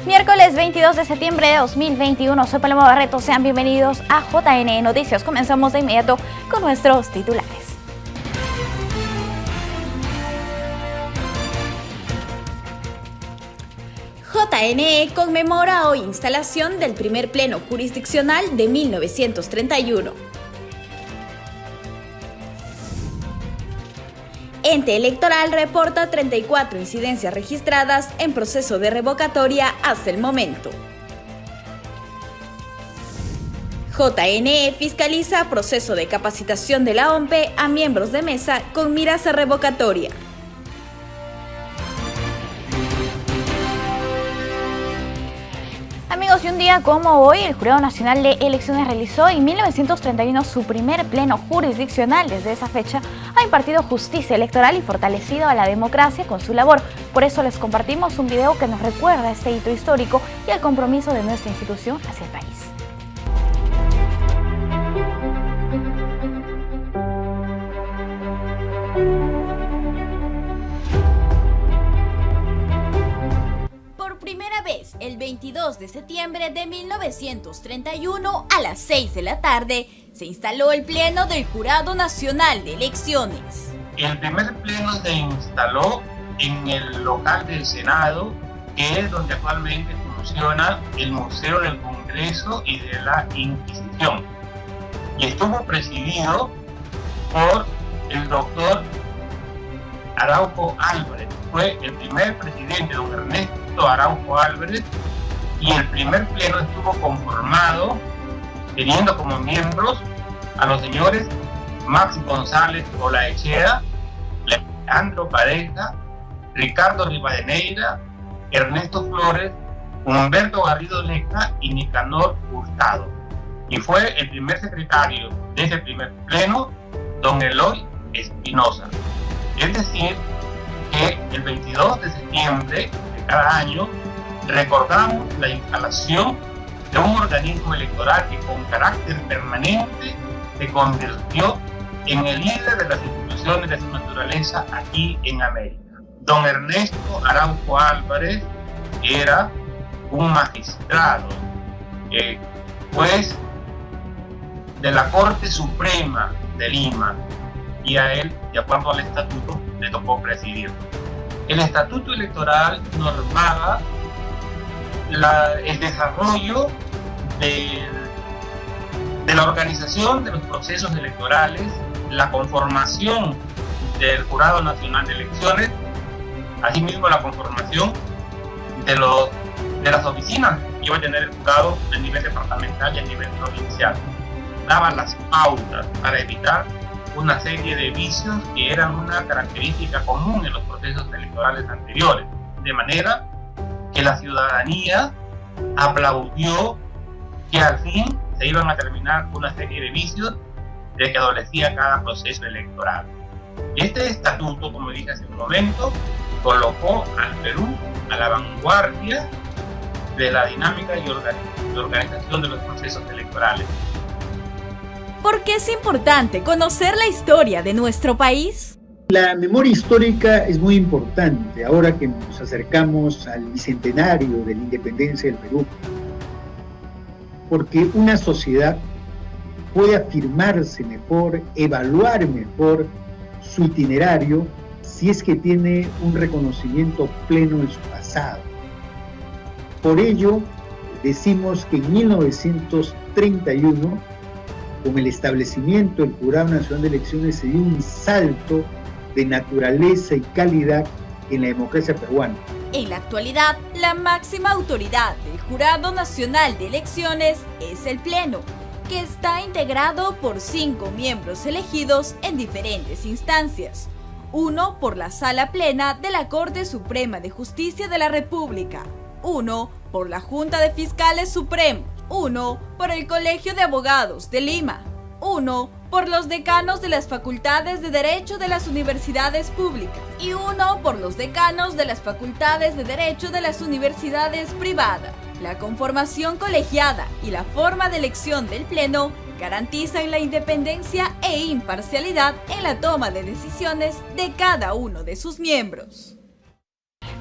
Miércoles 22 de septiembre de 2021, soy Paloma Barreto, sean bienvenidos a JN Noticias. Comenzamos de inmediato con nuestros titulares. JNE conmemora hoy instalación del primer pleno jurisdiccional de 1931. Ente Electoral reporta 34 incidencias registradas en proceso de revocatoria hasta el momento. JNE fiscaliza proceso de capacitación de la OMPE a miembros de mesa con miras a revocatoria. Amigos, y un día como hoy, el Jurado Nacional de Elecciones realizó en 1931 su primer pleno jurisdiccional. Desde esa fecha ha impartido justicia electoral y fortalecido a la democracia con su labor. Por eso les compartimos un video que nos recuerda este hito histórico y el compromiso de nuestra institución hacia el país. Primera vez, el 22 de septiembre de 1931 a las 6 de la tarde, se instaló el Pleno del Jurado Nacional de Elecciones. El primer pleno se instaló en el local del Senado, que es donde actualmente funciona el Museo del Congreso y de la Inquisición. Y estuvo presidido por el doctor Araujo Álvarez. Fue el primer presidente, don Ernesto Araujo Álvarez, y el primer pleno estuvo conformado teniendo como miembros a los señores Maxi González Olaechea, Leandro Pareja, Ricardo Rivadeneira, Ernesto Flores, Humberto Garrido Leca y Nicanor Hurtado. Y fue el primer secretario de ese primer pleno, don Eloy Espinosa. Es decir, que el 22 de septiembre de cada año recordamos la instalación de un organismo electoral que con carácter permanente se convirtió en el líder de las instituciones de su naturaleza aquí en América. Don Ernesto Araujo Álvarez era un magistrado, juez de la Corte Suprema de Lima, y a él, de acuerdo al estatuto, le tocó presidir. El estatuto electoral normaba el desarrollo de la organización de los procesos electorales, la conformación del Jurado Nacional de Elecciones, asimismo la conformación de las oficinas que iba a tener el jurado a nivel departamental y a nivel provincial. Daban las pautas para evitar una serie de vicios que eran una característica común en los procesos electorales anteriores, de manera que la ciudadanía aplaudió que al fin se iban a terminar una serie de vicios de que adolecía cada proceso electoral. Este estatuto, como dije hace un momento, colocó al Perú a la vanguardia de la dinámica y organización de los procesos electorales. ¿Por qué es importante conocer la historia de nuestro país? La memoria histórica es muy importante ahora que nos acercamos al bicentenario de la independencia del Perú, porque una sociedad puede afirmarse mejor, evaluar mejor su itinerario si es que tiene un reconocimiento pleno de su pasado. Por ello, decimos que en 1931, con el establecimiento del Jurado Nacional de Elecciones, se dio un salto de naturaleza y calidad en la democracia peruana. En la actualidad, la máxima autoridad del Jurado Nacional de Elecciones es el Pleno, que está integrado por 5 miembros elegidos en diferentes instancias. Uno por la Sala Plena de la Corte Suprema de Justicia de la República, uno por la Junta de Fiscales Supremos, uno por el Colegio de Abogados de Lima, uno por los decanos de las facultades de Derecho de las universidades públicas y uno por los decanos de las facultades de Derecho de las universidades privadas. La conformación colegiada y la forma de elección del Pleno garantizan la independencia e imparcialidad en la toma de decisiones de cada uno de sus miembros.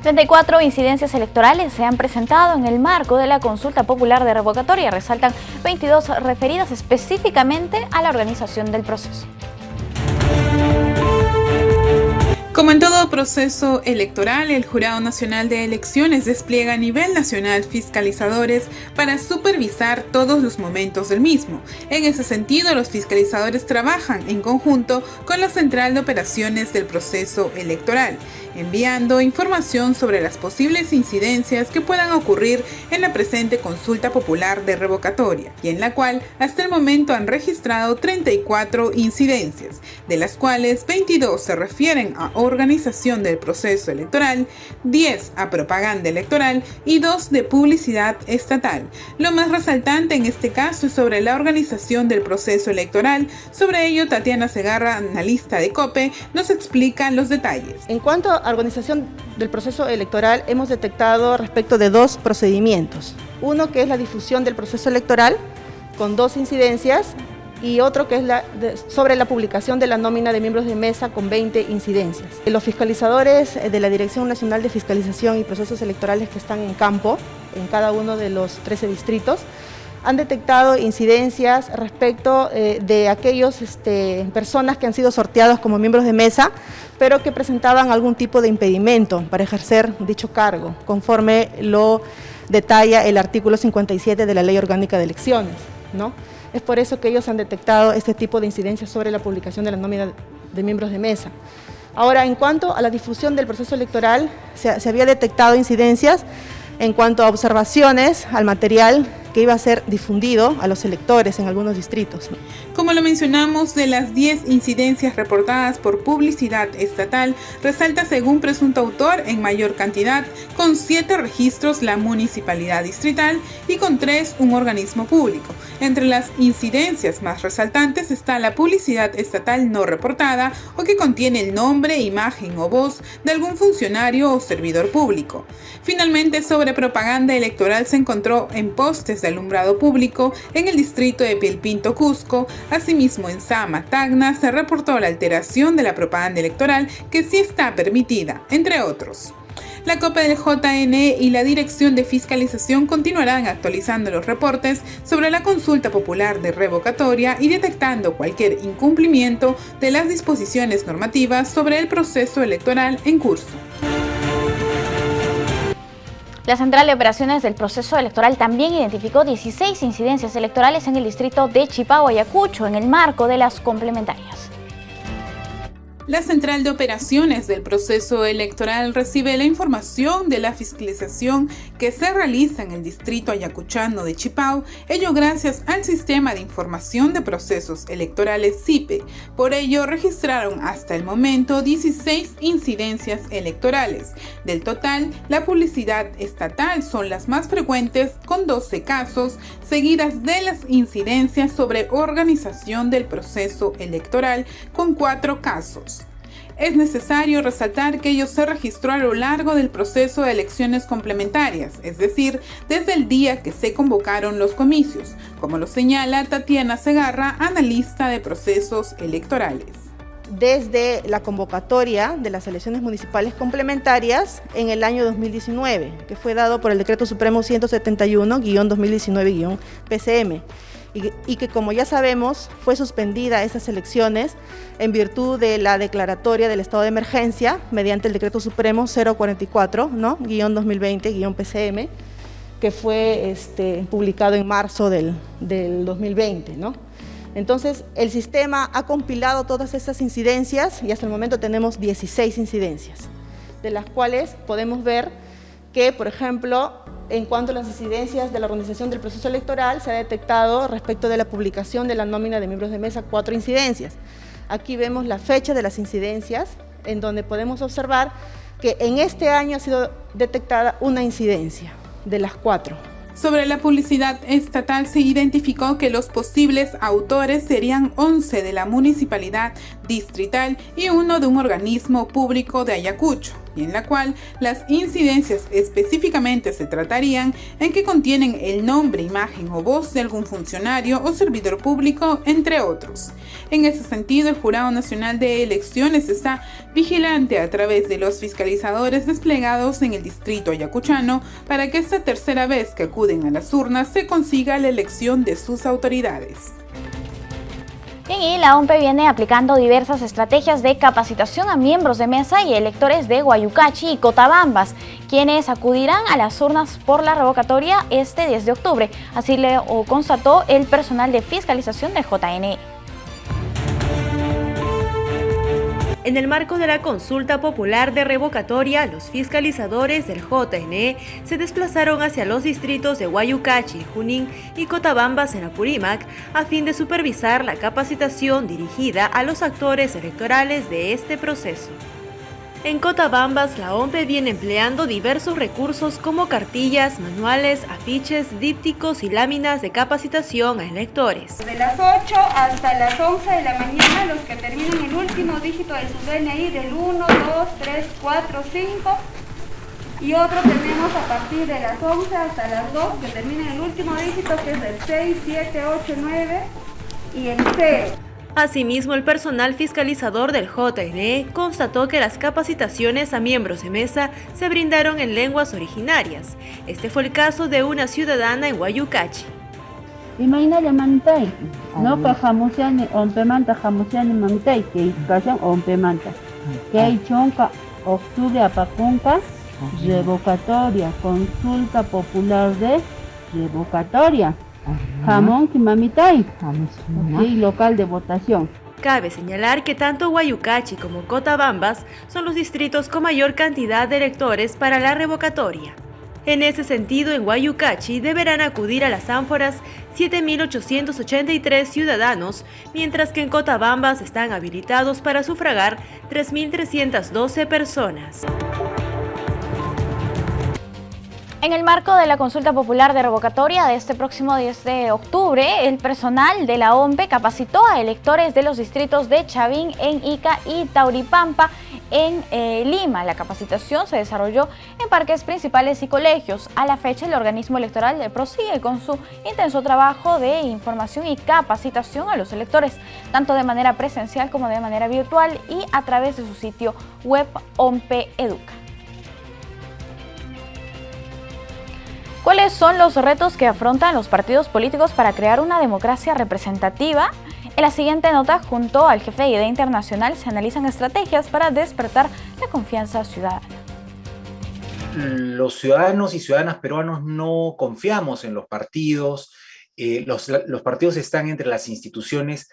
34 incidencias electorales se han presentado en el marco de la consulta popular de revocatoria. Resaltan 22 referidas específicamente a la organización del proceso. Como en todo proceso electoral, el Jurado Nacional de Elecciones despliega a nivel nacional fiscalizadores para supervisar todos los momentos del mismo. En ese sentido, los fiscalizadores trabajan en conjunto con la Central de Operaciones del Proceso Electoral, enviando información sobre las posibles incidencias que puedan ocurrir en la presente consulta popular de revocatoria, y en la cual hasta el momento han registrado 34 incidencias, de las cuales 22 se refieren a organización del proceso electoral, 10 a propaganda electoral y 2 de publicidad estatal. Lo más resaltante en este caso es sobre la organización del proceso electoral. Sobre ello, Tatiana Segarra, analista de COPE, nos explica los detalles. En cuanto a organización del proceso electoral, hemos detectado respecto de 2 procedimientos. Uno que es la difusión del proceso electoral con 2 incidencias, y otro que es sobre la publicación de la nómina de miembros de mesa con 20 incidencias. Los fiscalizadores de la Dirección Nacional de Fiscalización y Procesos Electorales que están en campo, en cada uno de los 13 distritos, han detectado incidencias respecto de aquellos personas que han sido sorteados como miembros de mesa, pero que presentaban algún tipo de impedimento para ejercer dicho cargo, conforme lo detalla el artículo 57 de la Ley Orgánica de Elecciones, ¿no? Es por eso que ellos han detectado este tipo de incidencias sobre la publicación de la nómina de miembros de mesa. Ahora, en cuanto a la difusión del proceso electoral, se había detectado incidencias en cuanto a observaciones al material que iba a ser difundido a los electores en algunos distritos. Como lo mencionamos, de las 10 incidencias reportadas por publicidad estatal, resalta según presunto autor en mayor cantidad, con 7 registros la municipalidad distrital y con 3 un organismo público. Entre las incidencias más resaltantes está la publicidad estatal no reportada o que contiene el nombre, imagen o voz de algún funcionario o servidor público. Finalmente, sobre propaganda electoral se encontró en postes de alumbrado público en el distrito de Pilpinto, Cusco. Asimismo, en Sama, Tacna, se reportó la alteración de la propaganda electoral que sí está permitida, entre otros. La COPE del JN y la Dirección de Fiscalización continuarán actualizando los reportes sobre la consulta popular de revocatoria y detectando cualquier incumplimiento de las disposiciones normativas sobre el proceso electoral en curso. La Central de Operaciones del Proceso Electoral también identificó 16 incidencias electorales en el distrito de Chipao, Ayacucho, en el marco de las complementarias. La Central de Operaciones del Proceso Electoral recibe la información de la fiscalización que se realiza en el distrito ayacuchano de Chipao, ello gracias al Sistema de Información de Procesos Electorales SIPE. Por ello, registraron hasta el momento 16 incidencias electorales. Del total, la publicidad estatal son las más frecuentes, con 12 casos, seguidas de las incidencias sobre organización del proceso electoral, con 4 casos. Es necesario resaltar que ello se registró a lo largo del proceso de elecciones complementarias, es decir, desde el día que se convocaron los comicios, como lo señala Tatiana Segarra, analista de procesos electorales. Desde la convocatoria de las elecciones municipales complementarias en el año 2019, que fue dado por el Decreto Supremo 171-2019-PCM, y que, como ya sabemos, fue suspendida esas elecciones en virtud de la declaratoria del estado de emergencia mediante el Decreto Supremo 044, ¿no? _2020-PCM, que fue publicado en marzo del 2020, ¿no? Entonces, el sistema ha compilado todas esas incidencias y hasta el momento tenemos 16 incidencias, de las cuales podemos ver que, por ejemplo, en cuanto a las incidencias de la organización del proceso electoral, se ha detectado respecto de la publicación de la nómina de miembros de mesa 4 incidencias. Aquí vemos la fecha de las incidencias, en donde podemos observar que en este año ha sido detectada una incidencia de las 4. Sobre la publicidad estatal se identificó que los posibles autores serían 11 de la municipalidad distrital y 1 de un organismo público de Ayacucho. y en la cual las incidencias específicamente se tratarían en que contienen el nombre, imagen o voz de algún funcionario o servidor público, entre otros. En ese sentido, el Jurado Nacional de Elecciones está vigilante a través de los fiscalizadores desplegados en el distrito ayacuchano para que esta tercera vez que acuden a las urnas se consiga la elección de sus autoridades. Bien, y la OMPE viene aplicando diversas estrategias de capacitación a miembros de mesa y electores de Guayucachi y Cotabambas, quienes acudirán a las urnas por la revocatoria este 10 de octubre. Así lo constató el personal de fiscalización del JNE. En el marco de la consulta popular de revocatoria, los fiscalizadores del JNE se desplazaron hacia los distritos de Guayucachi, Junín y Cotabambas en Apurímac a fin de supervisar la capacitación dirigida a los actores electorales de este proceso. En Cotabambas, la OMPE viene empleando diversos recursos como cartillas, manuales, afiches, dípticos y láminas de capacitación a electores. De las 8 hasta las 11 de la mañana, los que terminen el último dígito de su DNI del 1, 2, 3, 4, 5. Y otro tenemos a partir de las 11 hasta las 2, que terminen el último dígito, que es del 6, 7, 8, 9 y el 0. Asimismo, el personal fiscalizador del JNE constató que las capacitaciones a miembros de mesa se brindaron en lenguas originarias. Este fue el caso de una ciudadana en Guayucachi. Imagina mantay, no que jamusiani ompemanta jamusiani mantay que casan ompemanta. Que hay chonca octubre apacunca revocatoria, consulta popular de revocatoria. Jamón que mamitay, sí, local de votación. Cabe señalar que tanto Guayucachi como Cotabambas son los distritos con mayor cantidad de electores para la revocatoria. En ese sentido, en Guayucachi deberán acudir a las ánforas 7.883 ciudadanos, mientras que en Cotabambas están habilitados para sufragar 3.312 personas. En el marco de la consulta popular de revocatoria de este próximo 10 de octubre, el personal de la OMPE capacitó a electores de los distritos de Chavín en Ica y Tauripampa en Lima. La capacitación se desarrolló en parques principales y colegios. A la fecha, el organismo electoral prosigue con su intenso trabajo de información y capacitación a los electores, tanto de manera presencial como de manera virtual y a través de su sitio web OMPE Educa. ¿Cuáles son los retos que afrontan los partidos políticos para crear una democracia representativa? En la siguiente nota, junto al jefe de IDEA Internacional, se analizan estrategias para despertar la confianza ciudadana. Los ciudadanos y ciudadanas peruanos no confiamos en los partidos. Los partidos están entre las instituciones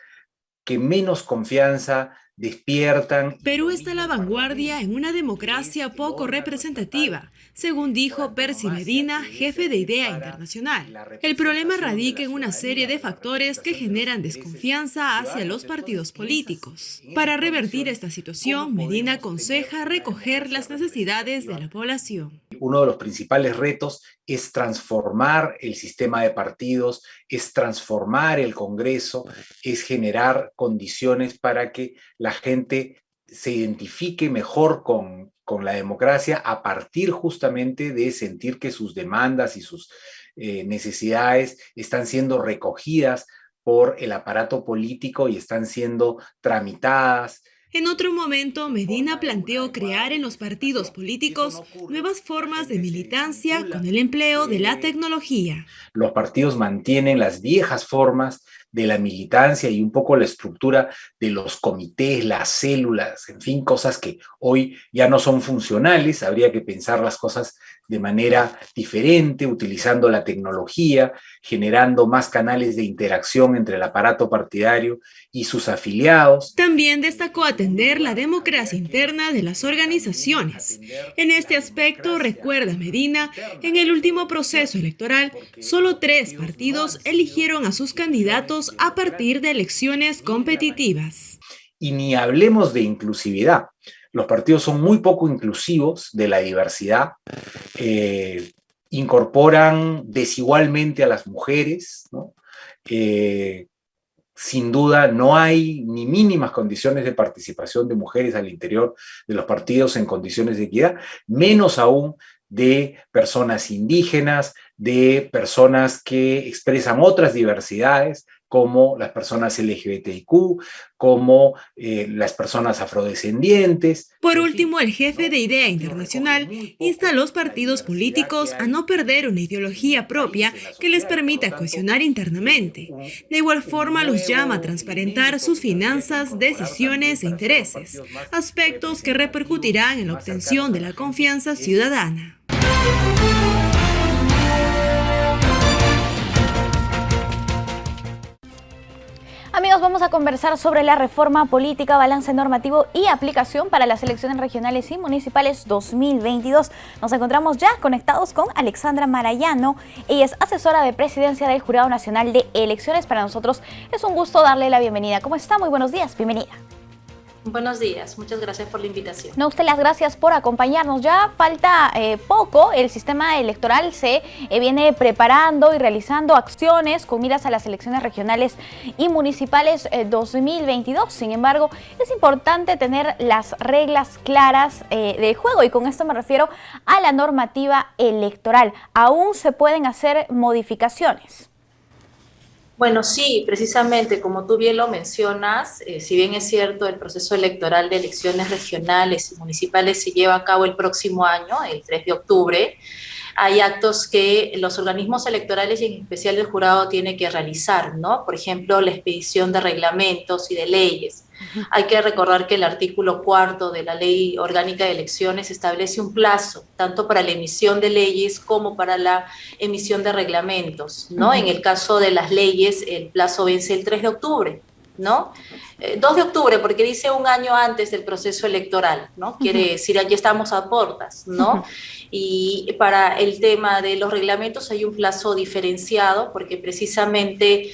que menos confianza despiertan. Perú está a la vanguardia en una democracia poco representativa, según dijo Percy Medina, jefe de IDEA Internacional. El problema radica en una serie de factores que generan desconfianza hacia los partidos políticos. Para revertir esta situación, Medina aconseja recoger las necesidades de la población. Uno de los principales retos es transformar el sistema de partidos, es transformar el Congreso, es generar condiciones para que la gente se identifique mejor con la democracia a partir justamente de sentir que sus demandas y sus necesidades están siendo recogidas por el aparato político y están siendo tramitadas. En otro momento, Medina planteó crear en los partidos políticos nuevas formas de militancia con el empleo de la tecnología. Los partidos mantienen las viejas formas de la militancia y un poco la estructura de los comités, las células, en fin, cosas que hoy ya no son funcionales. Habría que pensar las cosas de manera diferente, utilizando la tecnología, generando más canales de interacción entre el aparato partidario y sus afiliados. También destacó atender la democracia interna de las organizaciones. En este aspecto, recuerda Medina, en el último proceso electoral, solo 3 partidos eligieron a sus candidatos a partir de elecciones competitivas. Y ni hablemos de inclusividad. Los partidos son muy poco inclusivos de la diversidad, incorporan desigualmente a las mujeres, ¿no? sin duda no hay ni mínimas condiciones de participación de mujeres al interior de los partidos en condiciones de equidad, menos aún de personas indígenas, de personas que expresan otras diversidades, como las personas LGBTIQ, como las personas afrodescendientes. Por último, el jefe de IDEA Internacional insta a los partidos políticos a no perder una ideología propia que les permita cohesionar internamente. De igual forma, los llama a transparentar sus finanzas, decisiones e intereses, aspectos que repercutirán en la obtención de la confianza ciudadana. Amigos, vamos a conversar sobre la reforma política, balance normativo y aplicación para las elecciones regionales y municipales 2022. Nos encontramos ya conectados con Alexandra Marayano. Ella es asesora de presidencia del Jurado Nacional de Elecciones. Para nosotros es un gusto darle la bienvenida. ¿Cómo está? Muy buenos días. Bienvenida. Buenos días, muchas gracias por la invitación. No, usted las gracias por acompañarnos. Ya falta poco, el sistema electoral se viene preparando y realizando acciones con miras a las elecciones regionales y municipales 2022. Sin embargo, es importante tener las reglas claras de juego y con esto me refiero a la normativa electoral. ¿Aún se pueden hacer modificaciones? Bueno, sí, precisamente como tú bien lo mencionas, si bien es cierto el proceso electoral de elecciones regionales y municipales se lleva a cabo el próximo año, el 3 de octubre, hay actos que los organismos electorales y en especial el jurado tiene que realizar, ¿no? Por ejemplo, la expedición de reglamentos y de leyes. Hay que recordar que el artículo 4 de la Ley Orgánica de Elecciones establece un plazo, tanto para la emisión de leyes como para la emisión de reglamentos, ¿no? En el caso de las leyes, el plazo vence el 3 de octubre, ¿no? 2 de octubre, porque dice un año antes del proceso electoral, ¿no? Quiere decir, aquí estamos a puertas, ¿no? Y para el tema de los reglamentos hay un plazo diferenciado, porque precisamente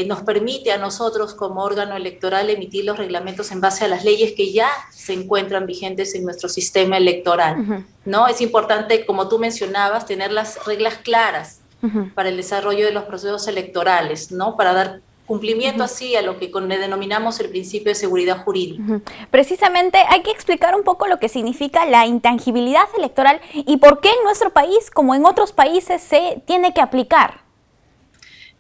nos permite a nosotros como órgano electoral emitir los reglamentos en base a las leyes que ya se encuentran vigentes en nuestro sistema electoral, ¿no? Es importante, como tú mencionabas, tener las reglas claras para el desarrollo de los procesos electorales, ¿no? Para dar cumplimiento así a lo que denominamos el principio de seguridad jurídica. Precisamente hay que explicar un poco lo que significa la intangibilidad electoral y por qué en nuestro país, como en otros países, se tiene que aplicar.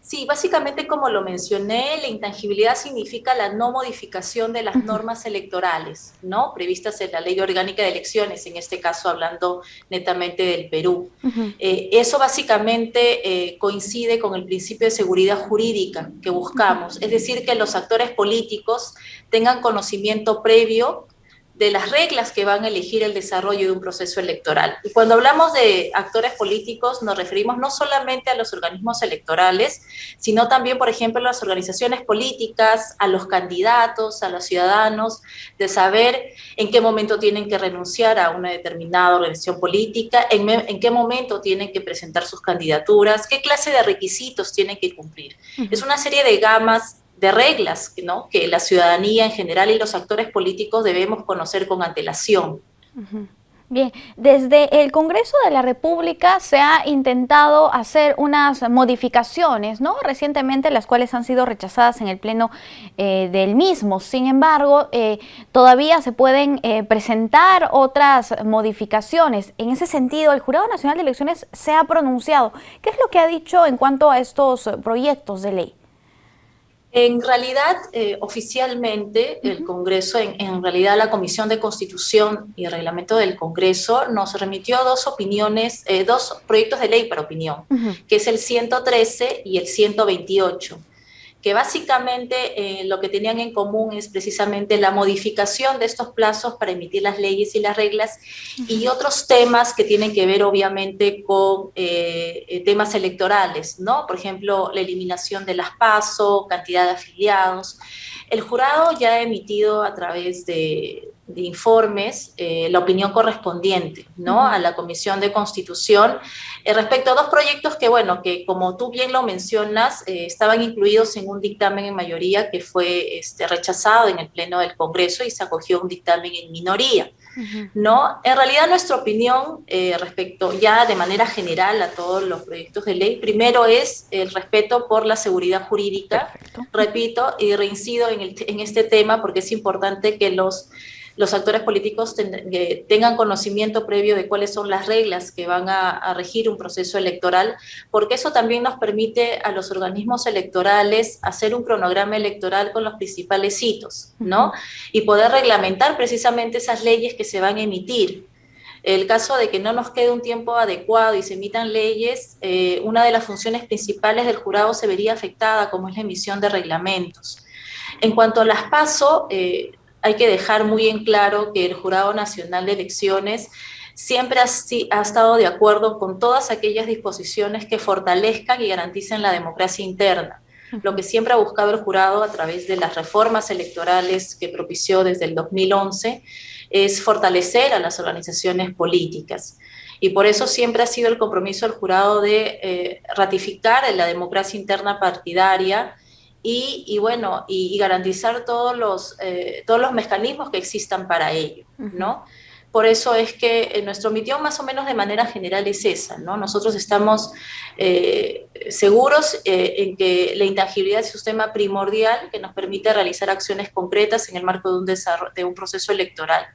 Sí, básicamente como lo mencioné, la intangibilidad significa la no modificación de las normas electorales, ¿no? Previstas en la Ley Orgánica de Elecciones, en este caso hablando netamente del Perú. Eso básicamente coincide con el principio de seguridad jurídica que buscamos, es decir, que los actores políticos tengan conocimiento previo de las reglas que van a elegir el desarrollo de un proceso electoral. Y cuando hablamos de actores políticos nos referimos no solamente a los organismos electorales, sino también, por ejemplo, a las organizaciones políticas, a los candidatos, a los ciudadanos, de saber en qué momento tienen que renunciar a una determinada organización política, en qué momento tienen que presentar sus candidaturas, qué clase de requisitos tienen que cumplir. Es una serie de gamas de reglas, ¿no?, que la ciudadanía en general y los actores políticos debemos conocer con antelación. Bien, desde el Congreso de la República se ha intentado hacer unas modificaciones, ¿no?, recientemente, las cuales han sido rechazadas en el pleno del mismo. Sin embargo, todavía se pueden presentar otras modificaciones. En ese sentido, el Jurado Nacional de Elecciones se ha pronunciado. ¿Qué es lo que ha dicho en cuanto a estos proyectos de ley? En realidad, oficialmente, el Congreso, en realidad la Comisión de Constitución y Reglamento del Congreso nos remitió dos proyectos de ley para opinión, que es el 113 y el 128, que básicamente lo que tenían en común es precisamente la modificación de estos plazos para emitir las leyes y las reglas y otros temas que tienen que ver obviamente con temas electorales, ¿no? Por ejemplo, la eliminación de las PASO, cantidad de afiliados. El jurado ya ha emitido a través de informes la opinión correspondiente, ¿no?, a la Comisión de Constitución respecto a dos proyectos que, bueno, que como tú bien lo mencionas, estaban incluidos en un dictamen en mayoría que fue rechazado en el Pleno del Congreso y se acogió un dictamen en minoría. ¿no? En realidad nuestra opinión respecto ya de manera general a todos los proyectos de ley, primero es el respeto por la seguridad jurídica. Perfecto. Repito y reincido en este tema porque es importante que los actores políticos tengan conocimiento previo de cuáles son las reglas que van a regir un proceso electoral, porque eso también nos permite a los organismos electorales hacer un cronograma electoral con los principales hitos, ¿no? Y poder reglamentar precisamente esas leyes que se van a emitir. El caso de que no nos quede un tiempo adecuado y se emitan leyes, una de las funciones principales del jurado se vería afectada, como es la emisión de reglamentos. En cuanto a las PASO, hay que dejar muy en claro que el Jurado Nacional de Elecciones siempre ha estado de acuerdo con todas aquellas disposiciones que fortalezcan y garanticen la democracia interna. Lo que siempre ha buscado el jurado a través de las reformas electorales que propició desde el 2011 es fortalecer a las organizaciones políticas. Y por eso siempre ha sido el compromiso del jurado de ratificar la democracia interna partidaria y garantizar todos los mecanismos que existan para ello, ¿no? Por eso es que nuestra omisión más o menos de manera general es esa, ¿no? Nosotros estamos seguros en que la intangibilidad es un tema primordial que nos permite realizar acciones concretas en el marco de un proceso electoral.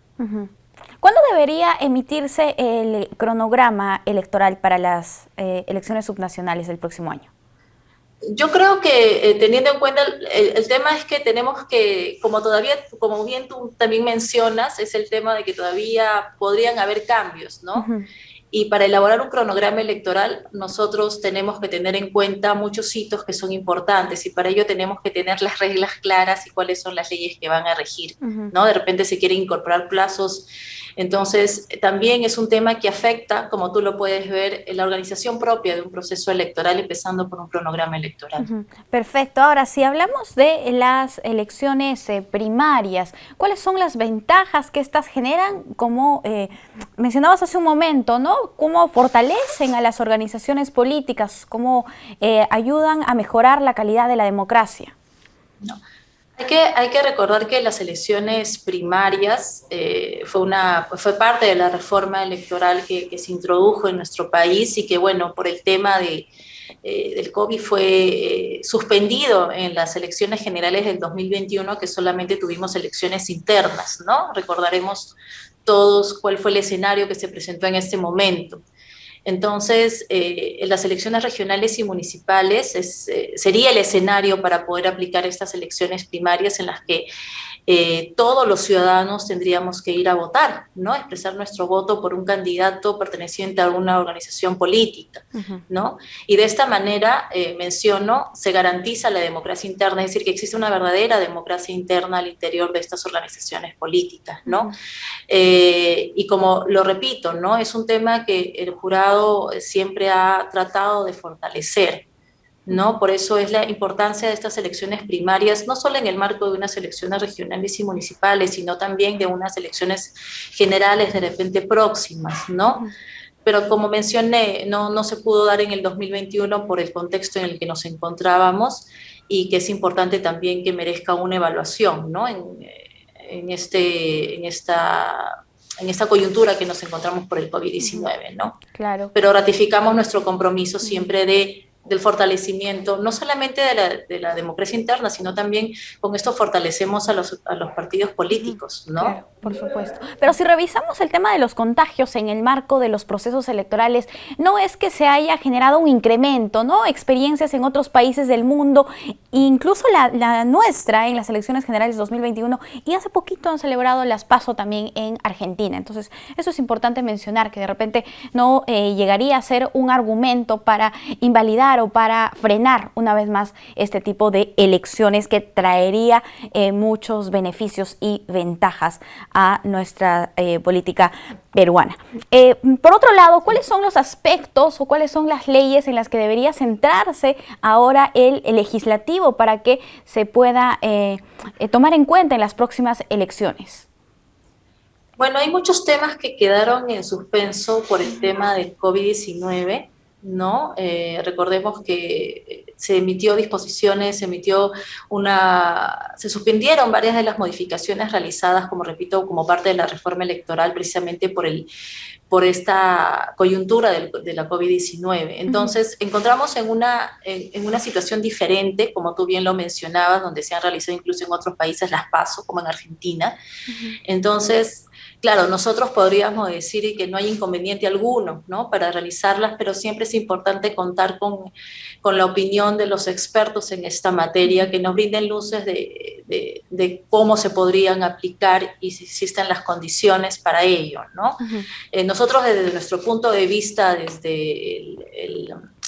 ¿Cuándo debería emitirse el cronograma electoral para las elecciones subnacionales del próximo año? Yo creo que teniendo en cuenta el tema es que tenemos que, como bien tú también mencionas, es el tema de que todavía podrían haber cambios, ¿no? Y para elaborar un cronograma electoral nosotros tenemos que tener en cuenta muchos hitos que son importantes y para ello tenemos que tener las reglas claras y cuáles son las leyes que van a regir, ¿no? De repente se quieren incorporar plazos. Entonces, también es un tema que afecta, como tú lo puedes ver, en la organización propia de un proceso electoral, empezando por un cronograma electoral. Perfecto. Ahora, si hablamos de las elecciones primarias, ¿cuáles son las ventajas que estas generan? Como mencionabas hace un momento, ¿no? ¿Cómo fortalecen a las organizaciones políticas? ¿Cómo ayudan a mejorar la calidad de la democracia? No. Hay que recordar que las elecciones primarias fue parte de la reforma electoral que se introdujo en nuestro país y que, bueno, por el tema del COVID fue suspendido en las elecciones generales del 2021, que solamente tuvimos elecciones internas, ¿no? Recordaremos todos cuál fue el escenario que se presentó en este momento. Entonces, en las elecciones regionales y municipales sería el escenario para poder aplicar estas elecciones primarias en las que todos los ciudadanos tendríamos que ir a votar, ¿no? Expresar nuestro voto por un candidato perteneciente a alguna organización política, ¿no? Y de esta manera, se garantiza la democracia interna, es decir, que existe una verdadera democracia interna al interior de estas organizaciones políticas, ¿no? Y como lo repito, ¿no? Es un tema que el jurado siempre ha tratado de fortalecer, ¿no? Por eso es la importancia de estas elecciones primarias, no solo en el marco de unas elecciones regionales y municipales, sino también de unas elecciones generales de repente próximas, ¿no? Pero como mencioné, no se pudo dar en el 2021 por el contexto en el que nos encontrábamos y que es importante también que merezca una evaluación, ¿no? En esta coyuntura que nos encontramos por el COVID-19, ¿no? Claro. Pero ratificamos nuestro compromiso siempre del fortalecimiento, no solamente de la democracia interna, sino también con esto fortalecemos a los partidos políticos, ¿no? Claro, por supuesto. Pero si revisamos el tema de los contagios en el marco de los procesos electorales, no es que se haya generado un incremento, ¿no? Experiencias en otros países del mundo, incluso la nuestra en las elecciones generales 2021, y hace poquito han celebrado las PASO también en Argentina. Entonces, eso es importante mencionar, que de repente no llegaría a ser un argumento para invalidar o para frenar una vez más este tipo de elecciones que traería muchos beneficios y ventajas a nuestra política peruana. Por otro lado, ¿cuáles son los aspectos o cuáles son las leyes en las que debería centrarse ahora el legislativo para que se pueda tomar en cuenta en las próximas elecciones? Bueno, hay muchos temas que quedaron en suspenso por el tema del COVID-19, ¿no? Recordemos que se emitió disposiciones, se suspendieron varias de las modificaciones realizadas, como repito, como parte de la reforma electoral, precisamente por esta coyuntura de la COVID-19. Entonces, encontramos en una situación diferente, como tú bien lo mencionabas, donde se han realizado incluso en otros países las PASO, como en Argentina. Entonces, claro, nosotros podríamos decir que no hay inconveniente alguno, ¿no?, para realizarlas, pero siempre es importante contar con la opinión de los expertos en esta materia, que nos brinden luces de cómo se podrían aplicar y si existen las condiciones para ello, ¿no? Nosotros, desde nuestro punto de vista, desde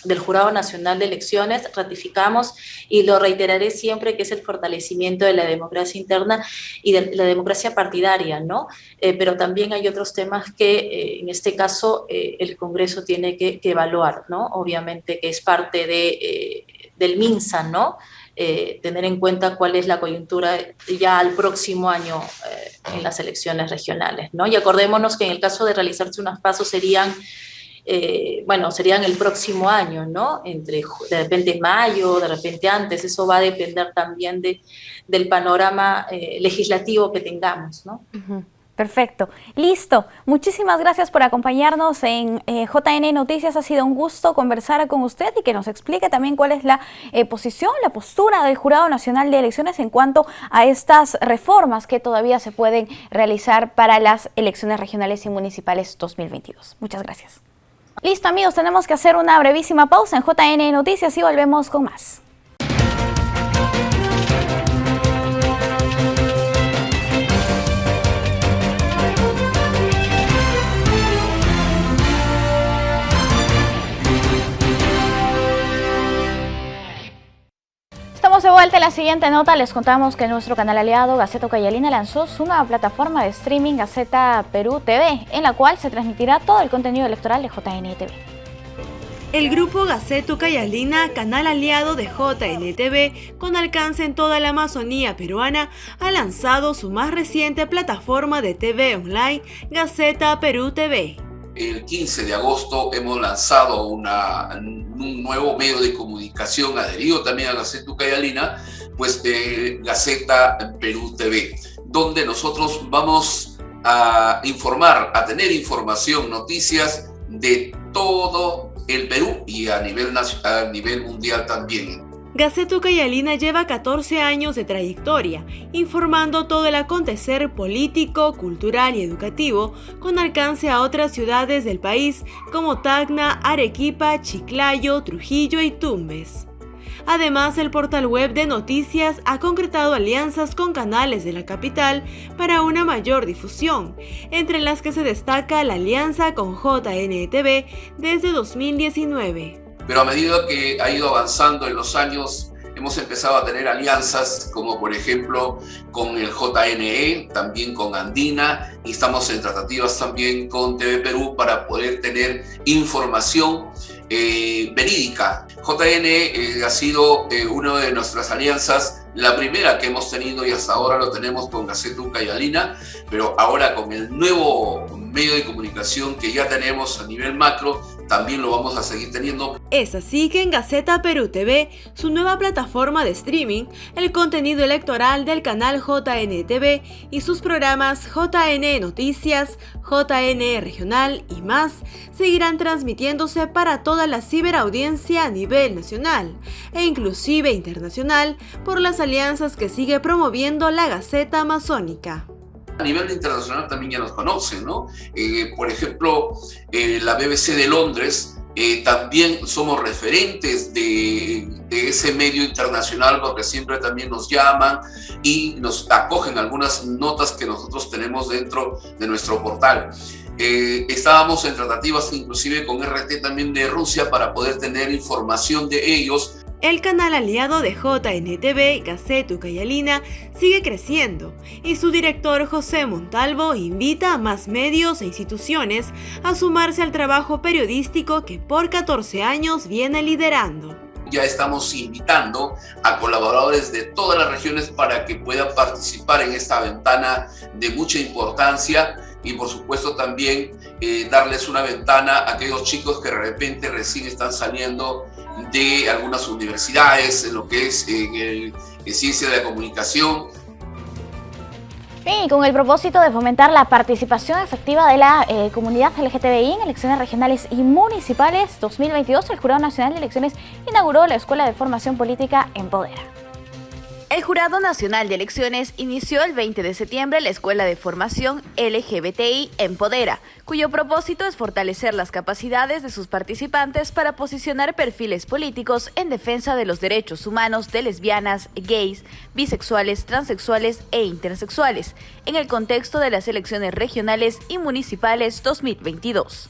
del Jurado Nacional de Elecciones, ratificamos, y lo reiteraré siempre, que es el fortalecimiento de la democracia interna y de la democracia partidaria, ¿no? Pero también hay otros temas que, en este caso, el Congreso tiene que evaluar, ¿no? Obviamente que es parte del MINSA, ¿no? Tener en cuenta cuál es la coyuntura ya al próximo año en las elecciones regionales, ¿no? Y acordémonos que en el caso de realizarse unos pasos serían el próximo año, ¿no? De repente mayo, de repente antes, eso va a depender también del panorama legislativo que tengamos, ¿no? Perfecto. Listo. Muchísimas gracias por acompañarnos en JN Noticias. Ha sido un gusto conversar con usted y que nos explique también cuál es la posición, la postura del Jurado Nacional de Elecciones en cuanto a estas reformas que todavía se pueden realizar para las elecciones regionales y municipales 2022. Muchas gracias. Listo, amigos, tenemos que hacer una brevísima pausa en JN Noticias y volvemos con más. Estamos de vuelta. En la siguiente nota les contamos que nuestro canal aliado Gaceta Ucayalina lanzó su nueva plataforma de streaming Gaceta Perú TV, en la cual se transmitirá todo el contenido electoral de JNTV. El grupo Gaceta Ucayalina, canal aliado de JNTV, con alcance en toda la Amazonía peruana, ha lanzado su más reciente plataforma de TV online, Gaceta Perú TV. El 15 de agosto hemos lanzado un nuevo medio de comunicación adherido también a Gaceta Ucayalina, pues Gaceta Perú TV, donde nosotros vamos a informar, a tener información, noticias de todo el Perú y a nivel mundial también. Gaceta Ucayalina lleva 14 años de trayectoria, informando todo el acontecer político, cultural y educativo, con alcance a otras ciudades del país como Tacna, Arequipa, Chiclayo, Trujillo y Tumbes. Además, el portal web de noticias ha concretado alianzas con canales de la capital para una mayor difusión, entre las que se destaca la alianza con JNTV desde 2019. Pero a medida que ha ido avanzando en los años, hemos empezado a tener alianzas como por ejemplo con el JNE, también con Andina, y estamos en tratativas también con TV Perú para poder tener información verídica. JNE ha sido una de nuestras alianzas, la primera que hemos tenido, y hasta ahora lo tenemos con Gaceta Ucayalina, pero ahora con el nuevo medio de comunicación que ya tenemos a nivel macro, también lo vamos a seguir teniendo. Es así que en Gaceta Perú TV, su nueva plataforma de streaming, el contenido electoral del canal JNTV y sus programas JN Noticias, JN Regional y más, seguirán transmitiéndose para toda la ciberaudiencia a nivel nacional e inclusive internacional por las alianzas que sigue promoviendo la Gaceta Amazónica. A nivel internacional también ya nos conocen, ¿no? Por ejemplo, la BBC de Londres, también somos referentes de ese medio internacional porque siempre también nos llaman y nos acogen algunas notas que nosotros tenemos dentro de nuestro portal. Estábamos en tratativas inclusive con RT también de Rusia para poder tener información de ellos. El canal aliado de JNTV, Gaceta Ucayalina, sigue creciendo y su director José Montalvo invita a más medios e instituciones a sumarse al trabajo periodístico que por 14 años viene liderando. Ya estamos invitando a colaboradores de todas las regiones para que puedan participar en esta ventana de mucha importancia y por supuesto también darles una ventana a aquellos chicos que de repente recién están saliendo de algunas universidades, en lo que es en ciencia de la comunicación. Y con el propósito de fomentar la participación efectiva de la comunidad LGTBI en elecciones regionales y municipales 2022, el Jurado Nacional de Elecciones inauguró la Escuela de Formación Política Empodera. El Jurado Nacional de Elecciones inició el 20 de septiembre la Escuela de Formación LGBTI Empodera, cuyo propósito es fortalecer las capacidades de sus participantes para posicionar perfiles políticos en defensa de los derechos humanos de lesbianas, gays, bisexuales, transexuales e intersexuales, en el contexto de las elecciones regionales y municipales 2022.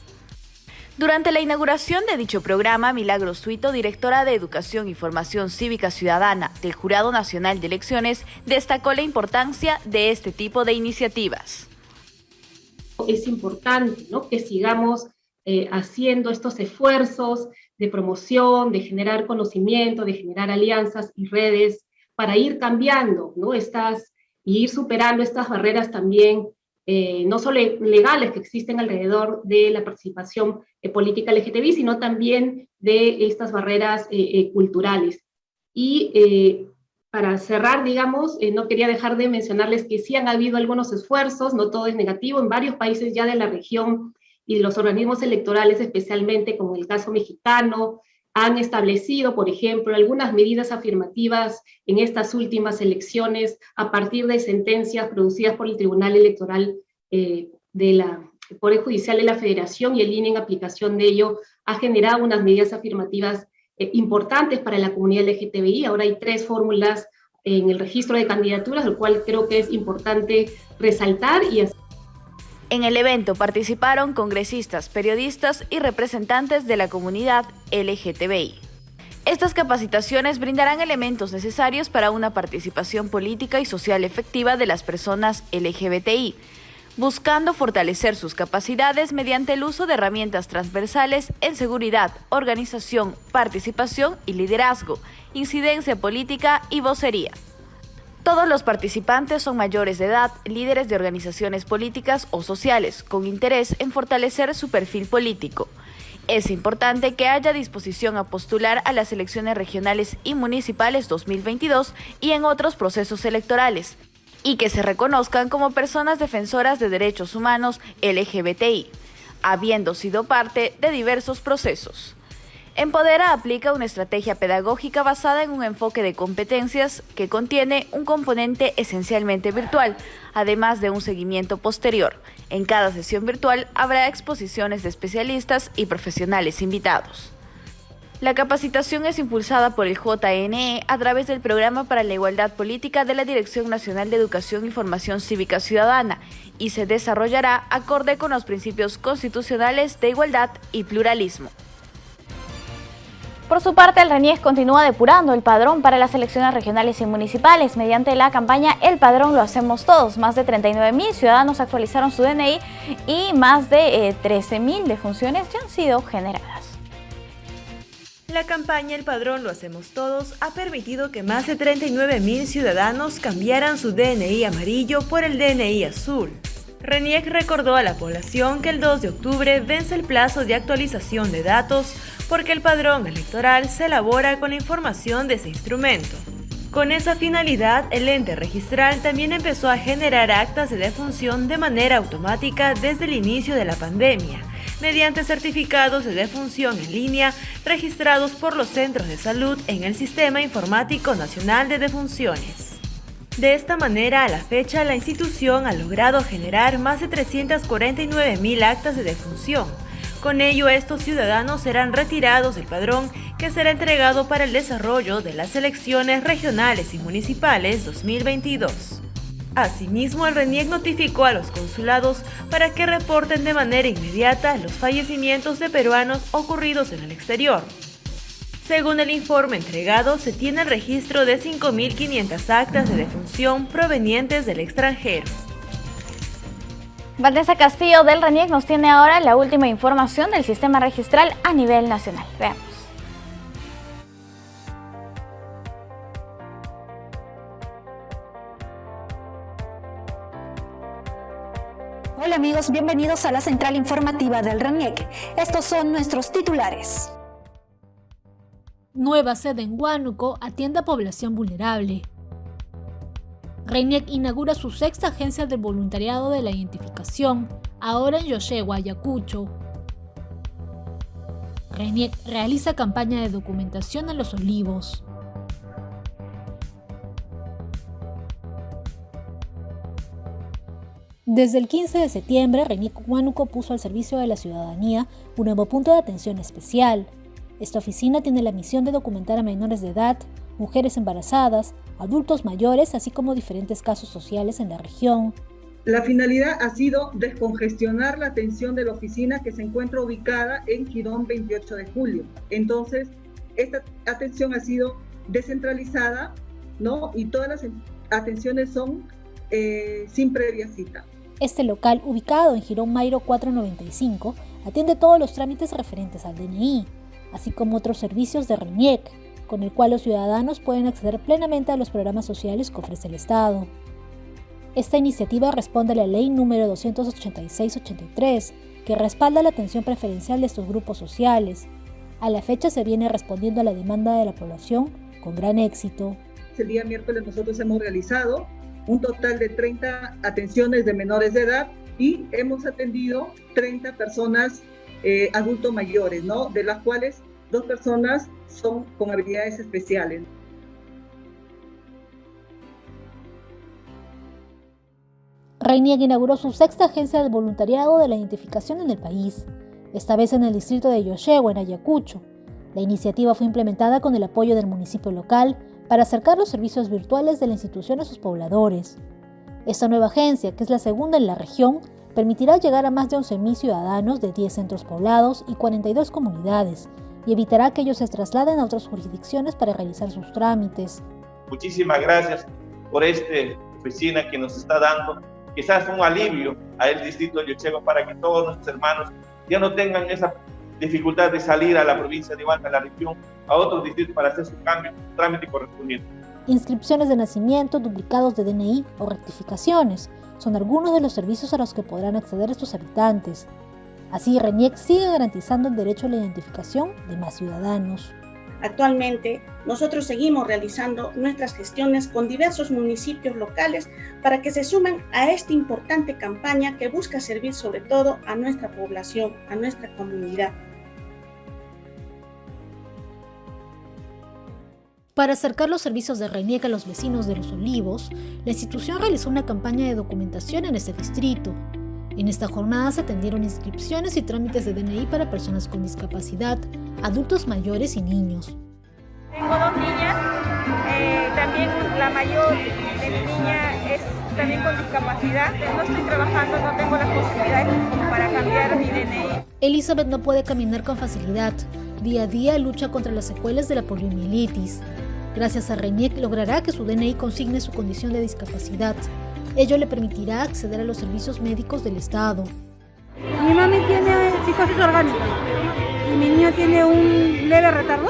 Durante la inauguración de dicho programa, Milagros Suito, directora de Educación y Formación Cívica Ciudadana del Jurado Nacional de Elecciones, destacó la importancia de este tipo de iniciativas. Es importante, ¿no?, que sigamos haciendo estos esfuerzos de promoción, de generar conocimiento, de generar alianzas y redes para ir cambiando, ¿no?, y ir superando estas barreras también, no solo legales que existen alrededor de la participación política LGTBI, sino también de estas barreras culturales. Y para cerrar, digamos, no quería dejar de mencionarles que sí han habido algunos esfuerzos, no todo es negativo, en varios países ya de la región y los organismos electorales, especialmente como el caso mexicano, han establecido, por ejemplo, algunas medidas afirmativas en estas últimas elecciones a partir de sentencias producidas por el Tribunal Electoral del Poder Judicial de la Federación, y el INE, en aplicación de ello, ha generado unas medidas afirmativas importantes para la comunidad LGTBI. Ahora hay 3 fórmulas en el registro de candidaturas, lo cual creo que es importante resaltar. En el evento participaron congresistas, periodistas y representantes de la comunidad LGTBI. Estas capacitaciones brindarán elementos necesarios para una participación política y social efectiva de las personas LGBTI, buscando fortalecer sus capacidades mediante el uso de herramientas transversales en seguridad, organización, participación y liderazgo, incidencia política y vocería. Todos los participantes son mayores de edad, líderes de organizaciones políticas o sociales, con interés en fortalecer su perfil político. Es importante que haya disposición a postular a las elecciones regionales y municipales 2022 y en otros procesos electorales, y que se reconozcan como personas defensoras de derechos humanos LGBTI, habiendo sido parte de diversos procesos. Empodera aplica una estrategia pedagógica basada en un enfoque de competencias que contiene un componente esencialmente virtual, además de un seguimiento posterior. En cada sesión virtual habrá exposiciones de especialistas y profesionales invitados. La capacitación es impulsada por el JNE a través del Programa para la Igualdad Política de la Dirección Nacional de Educación y Formación Cívica Ciudadana y se desarrollará acorde con los principios constitucionales de igualdad y pluralismo. Por su parte, el RENIEC continúa depurando el padrón para las elecciones regionales y municipales mediante la campaña El Padrón Lo Hacemos Todos. Más de 39.000 ciudadanos actualizaron su DNI y más de 13.000 defunciones ya han sido generadas. La campaña El Padrón Lo Hacemos Todos ha permitido que más de 39.000 ciudadanos cambiaran su DNI amarillo por el DNI azul. RENIEC recordó a la población que el 2 de octubre vence el plazo de actualización de datos porque el padrón electoral se elabora con la información de ese instrumento. Con esa finalidad, el ente registral también empezó a generar actas de defunción de manera automática desde el inicio de la pandemia, mediante certificados de defunción en línea registrados por los centros de salud en el Sistema Informático Nacional de Defunciones. De esta manera, a la fecha, la institución ha logrado generar más de 349.000 actas de defunción. Con ello, estos ciudadanos serán retirados del padrón que será entregado para el desarrollo de las elecciones regionales y municipales 2022. Asimismo, el RENIEC notificó a los consulados para que reporten de manera inmediata los fallecimientos de peruanos ocurridos en el exterior. Según el informe entregado, se tiene el registro de 5.500 actas de defunción provenientes del extranjero. Vanessa Castillo del RENIEC nos tiene ahora la última información del sistema registral a nivel nacional. Veamos. Hola amigos, bienvenidos a la central informativa del RENIEC. Estos son nuestros titulares. Nueva sede en Huánuco atiende a población vulnerable. RENIEC inaugura su 6ª agencia del voluntariado de la identificación, ahora en Yoshegua, Ayacucho. RENIEC realiza campaña de documentación en Los Olivos. Desde el 15 de septiembre, RENIEC Huánuco puso al servicio de la ciudadanía un nuevo punto de atención especial. Esta oficina tiene la misión de documentar a menores de edad, mujeres embarazadas, adultos mayores, así como diferentes casos sociales en la región. La finalidad ha sido descongestionar la atención de la oficina que se encuentra ubicada en Girón 28 de Julio. Entonces, esta atención ha sido descentralizada, ¿no? Y todas las atenciones son sin previa cita. Este local, ubicado en Girón Mayro 495, atiende todos los trámites referentes al DNI, así como otros servicios de RENIEC, con el cual los ciudadanos pueden acceder plenamente a los programas sociales que ofrece el Estado. Esta iniciativa responde a la Ley número 286/83, que respalda la atención preferencial de estos grupos sociales. A la fecha se viene respondiendo a la demanda de la población con gran éxito. El día miércoles nosotros hemos realizado un total de 30 atenciones de menores de edad y hemos atendido 30 personas adultos mayores, ¿no? De las cuales 2 personas son con habilidades especiales. RENIEC inauguró su 6ª agencia de voluntariado de la identificación en el país, esta vez en el distrito de Yoshegua, en Ayacucho. La iniciativa fue implementada con el apoyo del municipio local para acercar los servicios virtuales de la institución a sus pobladores. Esta nueva agencia, que es la segunda en la región, permitirá llegar a más de 11.000 ciudadanos de 10 centros poblados y 42 comunidades, y evitará que ellos se trasladen a otras jurisdicciones para realizar sus trámites. Muchísimas gracias por esta oficina que nos está dando quizás un alivio al distrito de Yoshegua para que todos nuestros hermanos ya no tengan esa dificultad de salir a la provincia de Huanta, a la región, a otros distritos para hacer su cambio, su trámite correspondiente. Inscripciones de nacimiento, duplicados de DNI o rectificaciones son algunos de los servicios a los que podrán acceder estos habitantes. Así, RENIEC sigue garantizando el derecho a la identificación de más ciudadanos. Actualmente, nosotros seguimos realizando nuestras gestiones con diversos municipios locales para que se sumen a esta importante campaña que busca servir sobre todo a nuestra población, a nuestra comunidad. Para acercar los servicios de RENIEC a los vecinos de Los Olivos, la institución realizó una campaña de documentación en este distrito. En esta jornada se atendieron inscripciones y trámites de DNI para personas con discapacidad, adultos mayores y niños. Tengo 2 niñas, también la mayor de mi niña es también con discapacidad. No estoy trabajando, no tengo las posibilidades para cambiar mi DNI. Elizabeth no puede caminar con facilidad. Día a día lucha contra las secuelas de la poliomielitis. Gracias a RENIEC logrará que su DNI consigne su condición de discapacidad. Ello le permitirá acceder a los servicios médicos del Estado. Mi mami tiene psicosis orgánica y mi niño tiene un leve retardo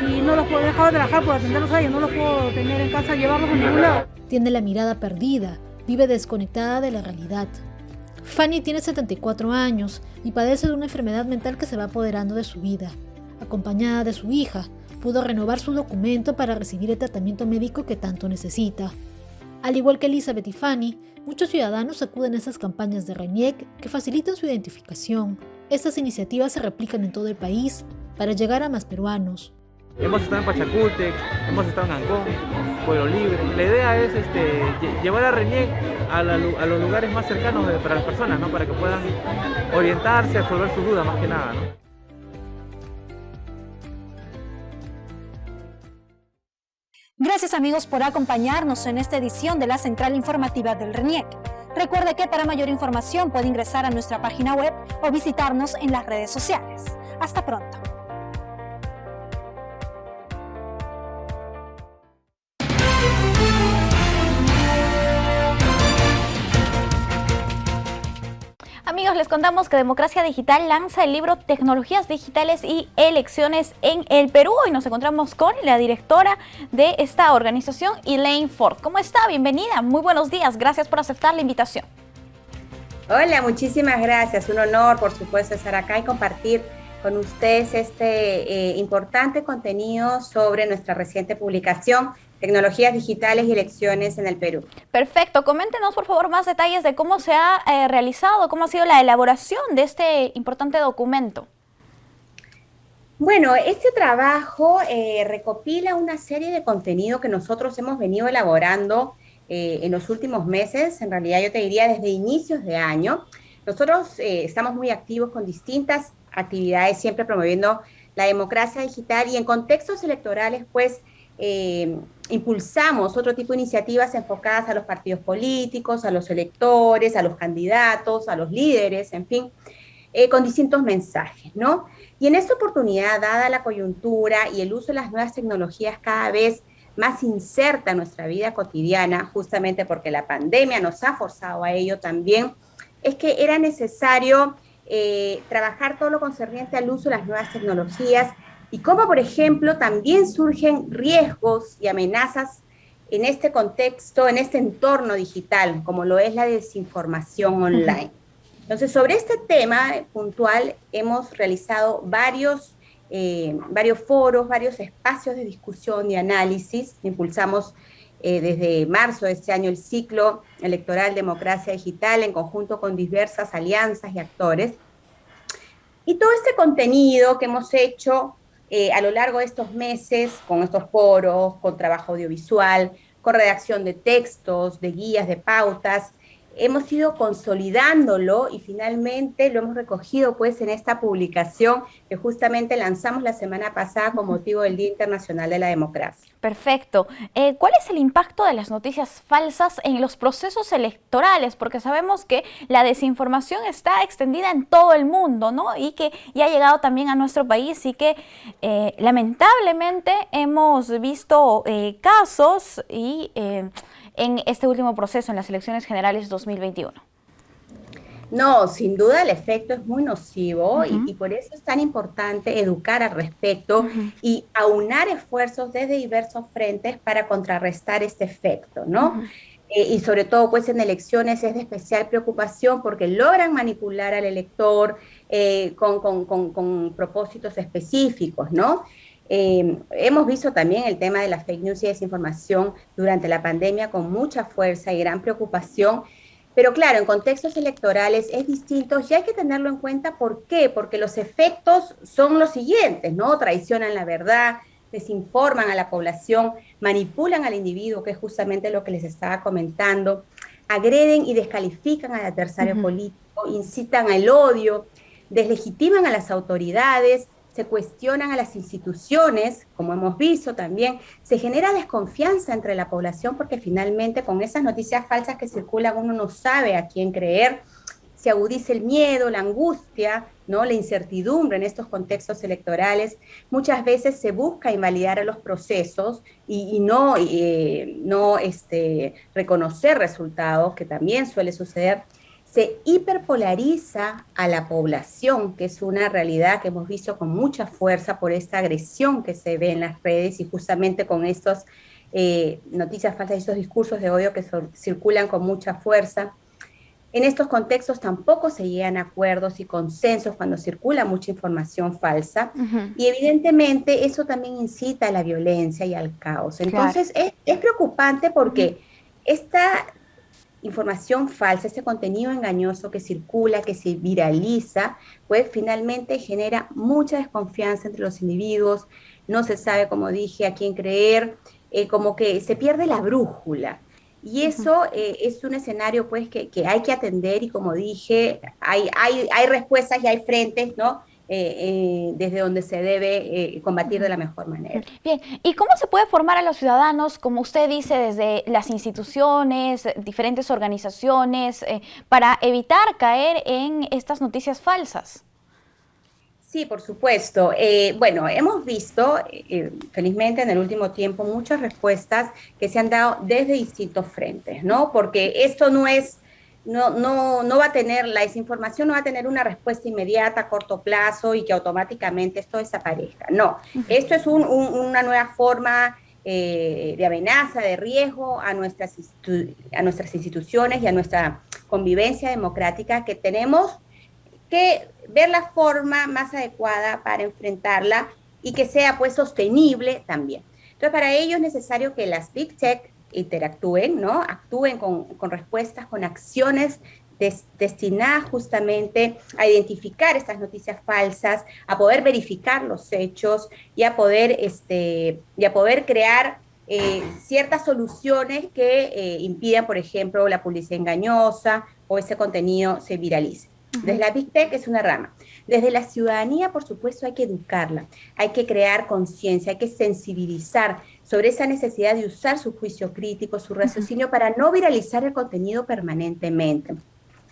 y no los puedo dejar de trabajar por atenderlos a ellos, no los puedo tener en casa, llevarlos a ningún lado. Tiene la mirada perdida, vive desconectada de la realidad. Fanny tiene 74 años y padece de una enfermedad mental que se va apoderando de su vida. Acompañada de su hija, pudo renovar su documento para recibir el tratamiento médico que tanto necesita. Al igual que Elizabeth y Fanny, muchos ciudadanos acuden a esas campañas de RENIEC que facilitan su identificación. Estas iniciativas se replican en todo el país para llegar a más peruanos. Hemos estado en Pachacútec, hemos estado en Ancón, Pueblo Libre. La idea es llevar a RENIEC a los lugares más cercanos para las personas, ¿no? Para que puedan orientarse, resolver sus dudas más que nada, ¿no? Gracias amigos por acompañarnos en esta edición de la Central Informativa del RENIEC. Recuerde que para mayor información puede ingresar a nuestra página web o visitarnos en las redes sociales. Hasta pronto. Amigos, les contamos que Democracia Digital lanza el libro Tecnologías Digitales y Elecciones en el Perú. Hoy nos encontramos con la directora de esta organización, Elaine Ford. ¿Cómo está? Bienvenida. Muy buenos días. Gracias por aceptar la invitación. Hola, muchísimas gracias. Un honor, por supuesto, estar acá y compartir con ustedes este importante contenido sobre nuestra reciente publicación, Tecnologías Digitales y Elecciones en el Perú. Perfecto, coméntenos por favor más detalles de cómo se ha realizado, cómo ha sido la elaboración de este importante documento. Bueno, este trabajo recopila una serie de contenido que nosotros hemos venido elaborando en los últimos meses, en realidad yo te diría desde inicios de año. Nosotros estamos muy activos con distintas actividades, siempre promoviendo la democracia digital y en contextos electorales, pues, impulsamos otro tipo de iniciativas enfocadas a los partidos políticos, a los electores, a los candidatos, a los líderes, en fin, con distintos mensajes, ¿no? Y en esta oportunidad, dada la coyuntura y el uso de las nuevas tecnologías cada vez más inserta en nuestra vida cotidiana, justamente porque la pandemia nos ha forzado a ello también, es que era necesario trabajar todo lo concerniente al uso de las nuevas tecnologías y cómo, por ejemplo, también surgen riesgos y amenazas en este contexto, en este entorno digital, como lo es la desinformación online. Entonces, sobre este tema puntual hemos realizado varios foros, varios espacios de discusión y análisis. Impulsamos desde marzo de este año el ciclo electoral Democracia Digital en conjunto con diversas alianzas y actores. Y todo este contenido que hemos hecho a lo largo de estos meses, con estos foros, con trabajo audiovisual, con redacción de textos, de guías, de pautas, hemos ido consolidándolo y finalmente lo hemos recogido pues en esta publicación que justamente lanzamos la semana pasada con motivo del Día Internacional de la Democracia. Perfecto. ¿Cuál es el impacto de las noticias falsas en los procesos electorales? Porque sabemos que la desinformación está extendida en todo el mundo, ¿no? Y que ya ha llegado también a nuestro país y que lamentablemente hemos visto casos y en este último proceso, en las elecciones generales 2021. No, sin duda el efecto es muy nocivo y por eso es tan importante educar al respecto y aunar esfuerzos desde diversos frentes para contrarrestar este efecto, ¿no? Y sobre todo, pues, en elecciones es de especial preocupación porque logran manipular al elector con propósitos específicos, ¿no? Hemos visto también el tema de la fake news y desinformación durante la pandemia con mucha fuerza y gran preocupación, pero claro, en contextos electorales es distinto y hay que tenerlo en cuenta. ¿Por qué? Porque los efectos son los siguientes, ¿no? Traicionan la verdad, desinforman a la población, manipulan al individuo, que es justamente lo que les estaba comentando, agreden y descalifican al adversario político, incitan al odio, deslegitiman a las autoridades, se cuestionan a las instituciones, como hemos visto también, se genera desconfianza entre la población porque finalmente con esas noticias falsas que circulan uno no sabe a quién creer, se agudiza el miedo, la angustia, ¿no? La incertidumbre en estos contextos electorales. Muchas veces se busca invalidar a los procesos y no reconocer resultados, que también suele suceder. Se hiperpolariza a la población, que es una realidad que hemos visto con mucha fuerza por esta agresión que se ve en las redes y justamente con estas noticias falsas y estos discursos de odio que circulan con mucha fuerza. En estos contextos tampoco se llegan a acuerdos y consensos cuando circula mucha información falsa y evidentemente eso también incita a la violencia y al caos. Entonces es preocupante porque esta información falsa, este contenido engañoso que circula, que se viraliza, pues finalmente genera mucha desconfianza entre los individuos, no se sabe, como dije, a quién creer, como que se pierde la brújula. Y eso es un escenario pues que hay que atender y como dije, hay respuestas y hay frentes, ¿no? Desde donde se debe combatir de la mejor manera. Bien, ¿y cómo se puede formar a los ciudadanos, como usted dice, desde las instituciones, diferentes organizaciones, para evitar caer en estas noticias falsas? Sí, por supuesto. Bueno, hemos visto, felizmente en el último tiempo, muchas respuestas que se han dado desde distintos frentes, ¿no? Porque esto no es... No va a tener, la desinformación no va a tener una respuesta inmediata a corto plazo y que automáticamente esto desaparezca. No, esto es una nueva forma de amenaza, de riesgo a nuestras instituciones y a nuestra convivencia democrática que tenemos que ver la forma más adecuada para enfrentarla y que sea pues sostenible también. Entonces, para ello es necesario que las Big Tech interactúen, ¿no? Actúen con respuestas, con acciones destinadas justamente a identificar estas noticias falsas, a poder verificar los hechos y a poder crear ciertas soluciones que impidan, por ejemplo, la publicidad engañosa o ese contenido se viralice. Desde la Big Tech es una rama. Desde la ciudadanía, por supuesto, hay que educarla, hay que crear conciencia, hay que sensibilizar sobre esa necesidad de usar su juicio crítico, su raciocinio para no viralizar el contenido permanentemente.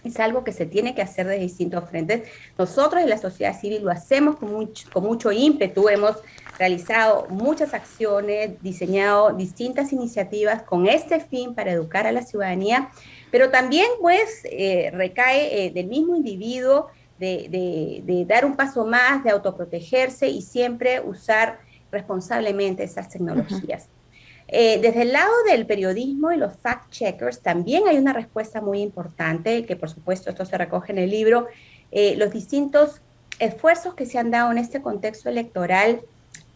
Es algo que se tiene que hacer de distintos frentes. Nosotros en la sociedad civil lo hacemos con mucho ímpetu, hemos realizado muchas acciones, diseñado distintas iniciativas con este fin para educar a la ciudadanía, pero también pues recae del mismo individuo de dar un paso más, de autoprotegerse y siempre usar responsablemente esas tecnologías. Desde el lado del periodismo y los fact-checkers también hay una respuesta muy importante, que por supuesto esto se recoge en el libro, los distintos esfuerzos que se han dado en este contexto electoral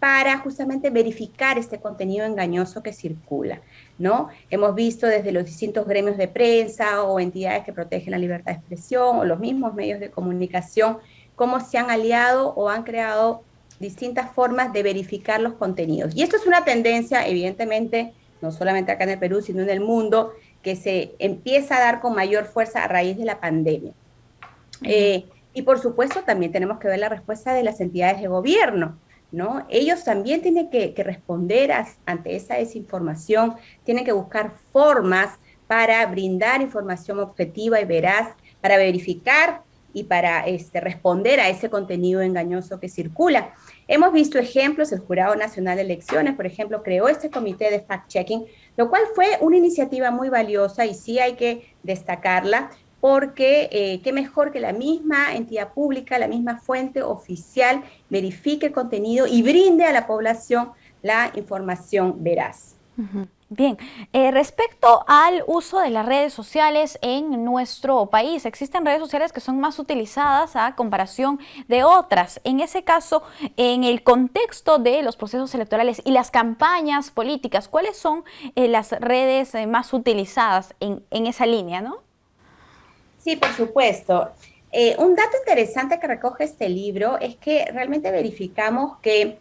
para justamente verificar este contenido engañoso que circula, ¿no? Hemos visto desde los distintos gremios de prensa o entidades que protegen la libertad de expresión o los mismos medios de comunicación, cómo se han aliado o han creado distintas formas de verificar los contenidos. Y esto es una tendencia, evidentemente, no solamente acá en el Perú, sino en el mundo, que se empieza a dar con mayor fuerza a raíz de la pandemia. Y por supuesto, también tenemos que ver la respuesta de las entidades de gobierno, ¿no? Ellos también tienen que responder ante esa desinformación, tienen que buscar formas para brindar información objetiva y veraz, para verificar y para responder a ese contenido engañoso que circula. Hemos visto ejemplos, el Jurado Nacional de Elecciones, por ejemplo, creó este comité de fact-checking, lo cual fue una iniciativa muy valiosa y sí hay que destacarla, porque qué mejor que la misma entidad pública, la misma fuente oficial, verifique el contenido y brinde a la población la información veraz. Bien, respecto al uso de las redes sociales en nuestro país, existen redes sociales que son más utilizadas a comparación de otras. En ese caso, en el contexto de los procesos electorales y las campañas políticas, ¿cuáles son las redes más utilizadas en esa línea, no? Sí, por supuesto. Un dato interesante que recoge este libro es que realmente verificamos que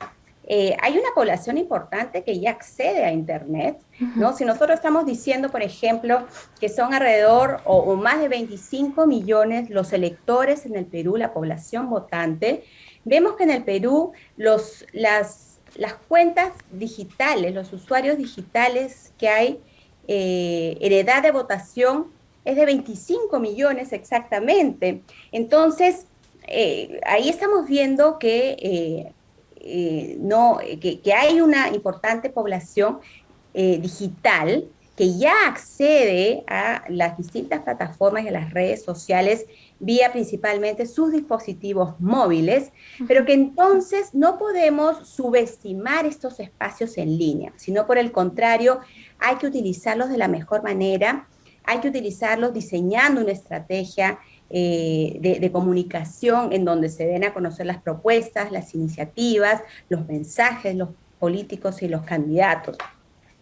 hay una población importante que ya accede a Internet, ¿no? Si nosotros estamos diciendo, por ejemplo, que son alrededor o más de 25 millones los electores en el Perú, la población votante, vemos que en el Perú las cuentas digitales, los usuarios digitales que hay en edad de votación es de 25 millones exactamente. Entonces, ahí estamos viendo que hay una importante población digital que ya accede a las distintas plataformas y a las redes sociales vía principalmente sus dispositivos móviles, pero que entonces no podemos subestimar estos espacios en línea, sino por el contrario, hay que utilizarlos de la mejor manera, hay que utilizarlos diseñando una estrategia de comunicación en donde se den a conocer las propuestas, las iniciativas, los mensajes, los políticos y los candidatos.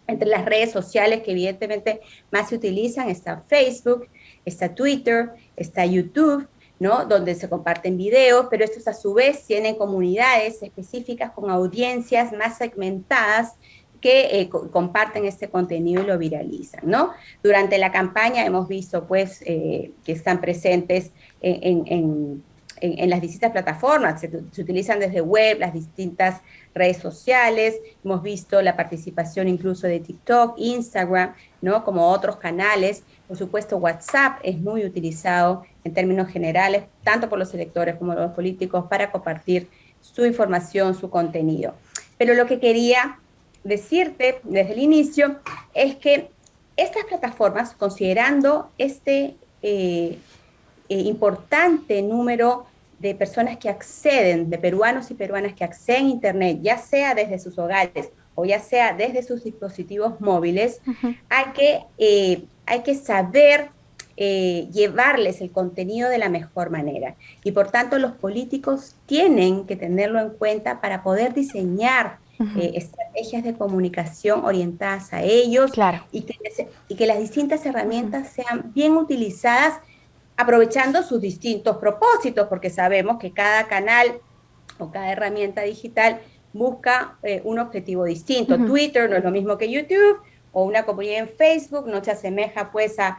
Entre las redes sociales que evidentemente más se utilizan está Facebook, está Twitter, está YouTube, ¿no? Donde se comparten videos, pero estos a su vez tienen comunidades específicas con audiencias más segmentadas que comparten este contenido y lo viralizan, ¿no? Durante la campaña hemos visto, pues, que están presentes en las distintas plataformas, se utilizan desde web, las distintas redes sociales, hemos visto la participación incluso de TikTok, Instagram, ¿no? Como otros canales. Por supuesto, WhatsApp es muy utilizado en términos generales, tanto por los electores como los políticos, para compartir su información, su contenido. Pero lo que quería decirte desde el inicio es que estas plataformas, considerando este importante número de personas que acceden, de peruanos y peruanas que acceden a Internet, ya sea desde sus hogares o ya sea desde sus dispositivos móviles, hay que saber llevarles el contenido de la mejor manera. Y por tanto los políticos tienen que tenerlo en cuenta para poder diseñar estrategias de comunicación orientadas a ellos, claro, y que las distintas herramientas sean bien utilizadas aprovechando sus distintos propósitos, porque sabemos que cada canal o cada herramienta digital busca un objetivo distinto. Twitter no es lo mismo que YouTube, o una comunidad en Facebook no se asemeja pues a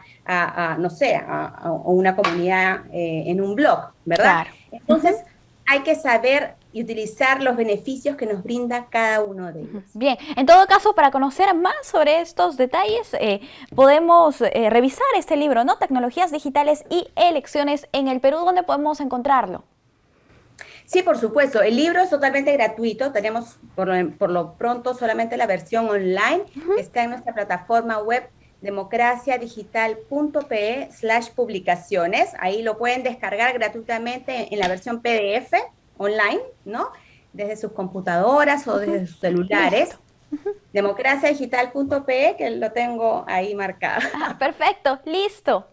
una comunidad en un blog, ¿verdad? Claro. Entonces hay que saber y utilizar los beneficios que nos brinda cada uno de ellos. Bien, en todo caso, para conocer más sobre estos detalles, podemos revisar este libro, ¿no? Tecnologías digitales y elecciones en el Perú. ¿Dónde podemos encontrarlo? Sí, por supuesto. El libro es totalmente gratuito. Tenemos por lo pronto solamente la versión online. Está en nuestra plataforma web democraciadigital.pe/publicaciones. Ahí lo pueden descargar gratuitamente en la versión PDF online, ¿no? Desde sus computadoras o desde sus celulares. Democraciadigital.pe, que lo tengo ahí marcado. Perfecto, listo.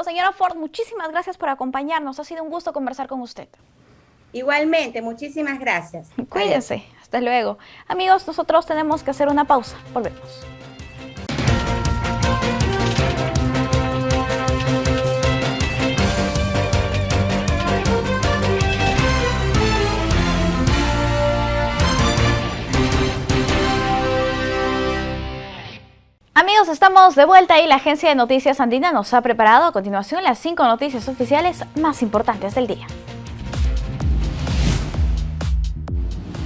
Señora Ford, muchísimas gracias por acompañarnos. Ha sido un gusto conversar con usted. Igualmente, muchísimas gracias. Cuídense, hasta luego. Amigos, nosotros tenemos que hacer una pausa. Volvemos. Amigos, estamos de vuelta y la agencia de noticias andina nos ha preparado a continuación las 5 noticias oficiales más importantes del día.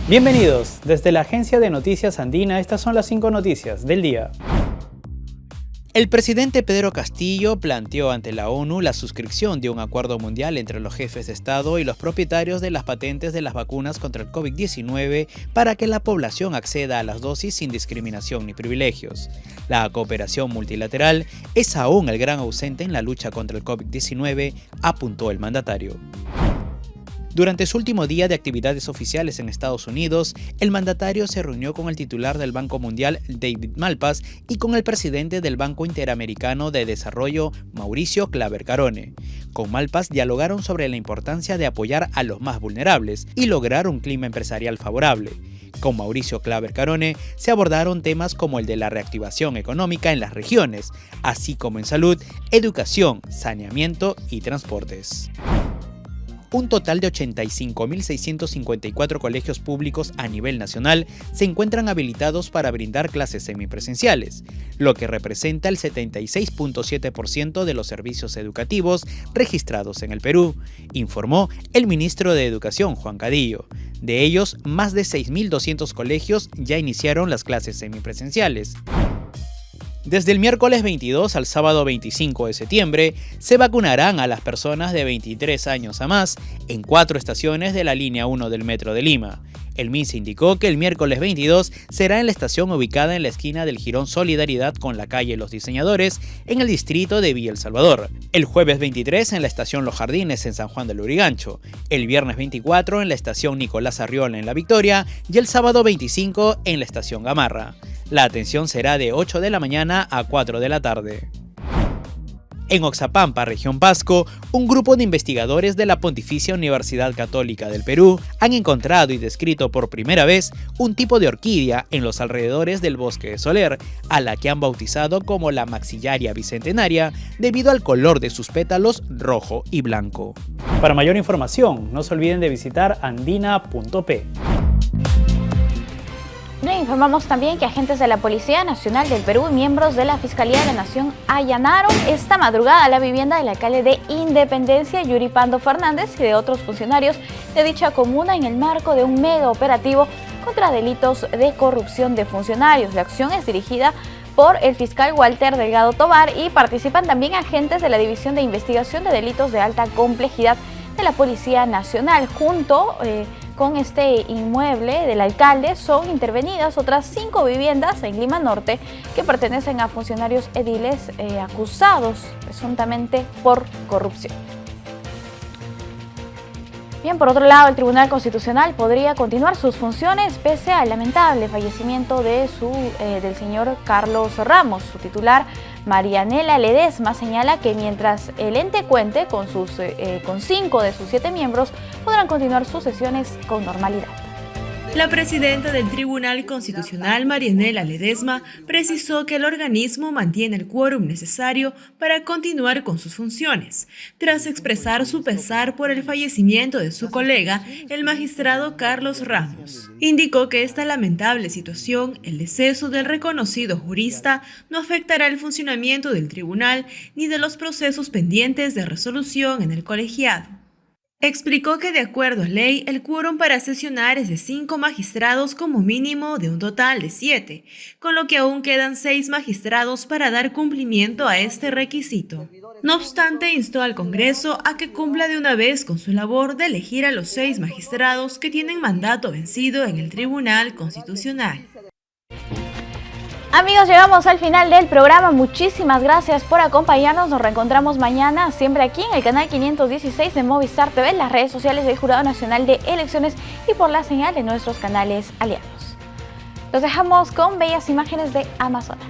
Bienvenidos, desde la agencia de noticias andina, estas son las 5 noticias del día. El presidente Pedro Castillo planteó ante la ONU la suscripción de un acuerdo mundial entre los jefes de Estado y los propietarios de las patentes de las vacunas contra el COVID-19 para que la población acceda a las dosis sin discriminación ni privilegios. La cooperación multilateral es aún el gran ausente en la lucha contra el COVID-19, apuntó el mandatario. Durante su último día de actividades oficiales en Estados Unidos, el mandatario se reunió con el titular del Banco Mundial, David Malpass, y con el presidente del Banco Interamericano de Desarrollo, Mauricio Claver Carone. Con Malpass dialogaron sobre la importancia de apoyar a los más vulnerables y lograr un clima empresarial favorable. Con Mauricio Claver Carone se abordaron temas como el de la reactivación económica en las regiones, así como en salud, educación, saneamiento y transportes. Un total de 85.654 colegios públicos a nivel nacional se encuentran habilitados para brindar clases semipresenciales, lo que representa el 76.7% de los servicios educativos registrados en el Perú, informó el ministro de Educación, Juan Cadillo. De ellos, más de 6.200 colegios ya iniciaron las clases semipresenciales. Desde el miércoles 22 al sábado 25 de septiembre, se vacunarán a las personas de 23 años a más en 4 estaciones de la línea 1 del Metro de Lima. El MINSA indicó que el miércoles 22 será en la estación ubicada en la esquina del Jirón Solidaridad con la calle Los Diseñadores, en el distrito de Villa El Salvador. El jueves 23 en la estación Los Jardines en San Juan del Lurigancho. El viernes 24 en la estación Nicolás Arriola en La Victoria y el sábado 25 en la estación Gamarra. La atención será de 8 de la mañana a 4 de la tarde. En Oxapampa, región Pasco, un grupo de investigadores de la Pontificia Universidad Católica del Perú han encontrado y descrito por primera vez un tipo de orquídea en los alrededores del bosque de Soler, a la que han bautizado como la Maxillaria bicentenaria debido al color de sus pétalos rojo y blanco. Para mayor información, no se olviden de visitar andina.p. Le informamos también que agentes de la Policía Nacional del Perú y miembros de la Fiscalía de la Nación allanaron esta madrugada la vivienda del alcalde de Independencia, Yuri Pando Fernández, y de otros funcionarios de dicha comuna en el marco de un mega operativo contra delitos de corrupción de funcionarios. La acción es dirigida por el fiscal Walter Delgado Tovar y participan también agentes de la División de Investigación de Delitos de Alta Complejidad de la Policía Nacional. Junto con este inmueble del alcalde son intervenidas otras 5 viviendas en Lima Norte que pertenecen a funcionarios ediles acusados presuntamente por corrupción. Bien, por otro lado, el Tribunal Constitucional podría continuar sus funciones pese al lamentable fallecimiento del señor Carlos Ramos. Su titular, Marianela Ledesma, señala que mientras el ente cuente con 5 de sus 7 miembros, podrán continuar sus sesiones con normalidad. La presidenta del Tribunal Constitucional, Marianela Ledesma, precisó que el organismo mantiene el quórum necesario para continuar con sus funciones, tras expresar su pesar por el fallecimiento de su colega, el magistrado Carlos Ramos. Indicó que esta lamentable situación, el deceso del reconocido jurista, no afectará el funcionamiento del tribunal ni de los procesos pendientes de resolución en el colegiado. Explicó que de acuerdo a ley, el quórum para sesionar es de 5 magistrados como mínimo de un total de 7, con lo que aún quedan 6 magistrados para dar cumplimiento a este requisito. No obstante, instó al Congreso a que cumpla de una vez con su labor de elegir a los 6 magistrados que tienen mandato vencido en el Tribunal Constitucional. Amigos, llegamos al final del programa. Muchísimas gracias por acompañarnos. Nos reencontramos mañana, siempre aquí en el canal 516 de Movistar TV, en las redes sociales del Jurado Nacional de Elecciones y por la señal de nuestros canales aliados. Los dejamos con bellas imágenes de Amazonas.